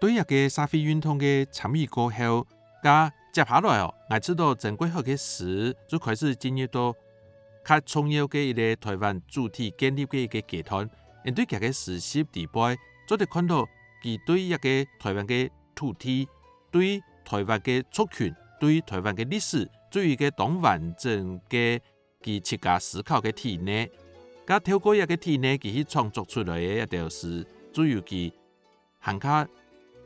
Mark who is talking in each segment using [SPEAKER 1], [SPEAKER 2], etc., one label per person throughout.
[SPEAKER 1] 对个社会运动嘅参与过后，接下来我知道曾国藩嘅事就开始进入到较重要嘅一个台湾主体建立嘅一个阶段。因对佢嘅事实地位，做得看到佢对一个台湾嘅土地、对台湾嘅族群、对台湾嘅历史，对一个当完整嘅佢自家思考嘅体内，透过一个体内佢去创作出来嘅一条是主要佢很較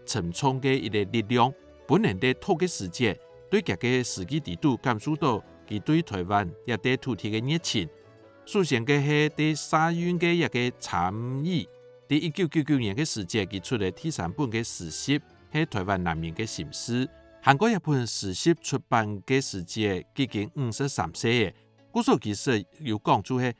[SPEAKER 1] 沉重嘅一个力量，本人的土嘅世界，对佢嘅實際地度感受到佢對台灣一啲土地嘅熱情。首先嘅係對沙運嘅一個參與，喺1999年嘅時節，佢出嚟第三本嘅史實係台灣難民嘅心思。韓國一本史實出版嘅時節，已經53歲嘅。故所其實有講出係，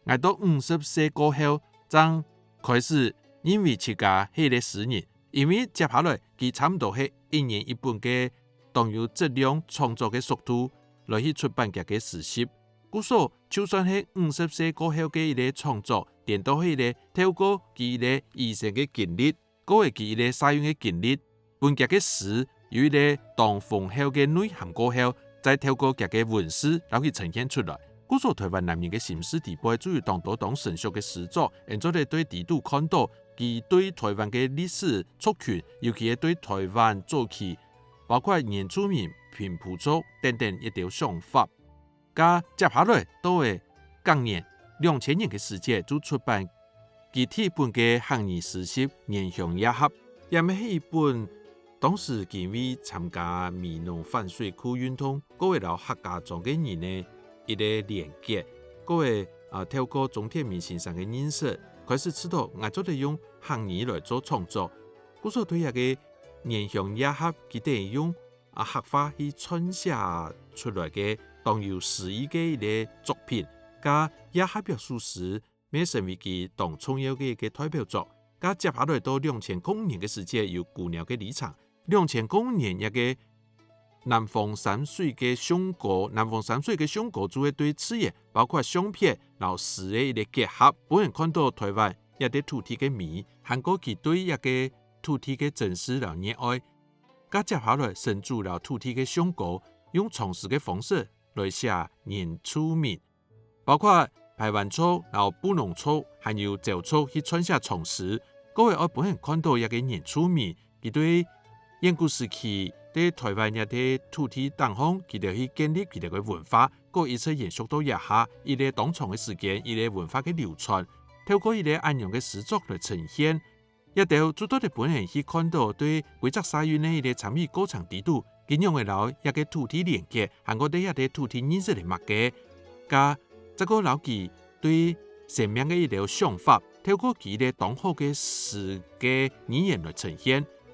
[SPEAKER 1] 捱到50歲過後，將開始因為自家係個詩人，因為接下來佢差唔多係1年1本嘅當有質量創作嘅速度來去出版佢嘅史實。故所就算係50歲過後嘅一個創作，點都係咧透過佢嘅以前嘅經歷，嗰個佢嘅使用嘅經歷，本佢嘅詩有一個當豐厚嘅內涵過後，再透過佢嘅文字，然後去呈現出來。故所台灣難民嘅心思地位，主要當到當成熟嘅詩作，然後咧對地度看到佢對台灣嘅歷史族群，尤其係對台灣早期，包括原住民、平埔族等等一條想法。接下來都係今年2000年嘅時節就出版佢第一本嘅漢語史實《原鄉野合》，也係一本當時因為參加美濃反水庫運動，各位老客家莊嘅人呢一個連結，各位透過鍾天明先生嘅認識，開始知道我做得用漢語來做創作，故所對一個《原鄉野合》佢哋用客話去傳寫出來嘅。當有詩意嘅一個作品，也合表述時，咩成為佢當重要嘅一個代表作。接下來到2005年嘅時節，有姑娘嘅離場。2005年一個南方山水嘅上歌，南方山水嘅上歌就會對詞語，包括相片、然後詩嘅一個結合，本人看到台灣一啲土地嘅美，韓國佢對一個土地嘅珍視和熱愛。接下來甚至了土地嘅上歌，用創詩嘅方式。來寫原住民，包括排灣族、然後布農族，還有鄒族去撰寫創詩。各位我本人看到一個原住民，佢對遠古時期對台灣一啲土地當方，佢哋去建立佢哋嘅文化，個一切延續到一下，一個當長嘅時間，一個文化嘅流傳，透過一個安樣嘅詩作來呈現。一條最多嘅本人去看到對規則沙運呢一個參與過程地度。佢用嘅老一個土地連結，韓國對一個土地認識嚟物嘅，這個老記對生命嘅一條想法，透過佢哋當好嘅詩嘅語言來呈現。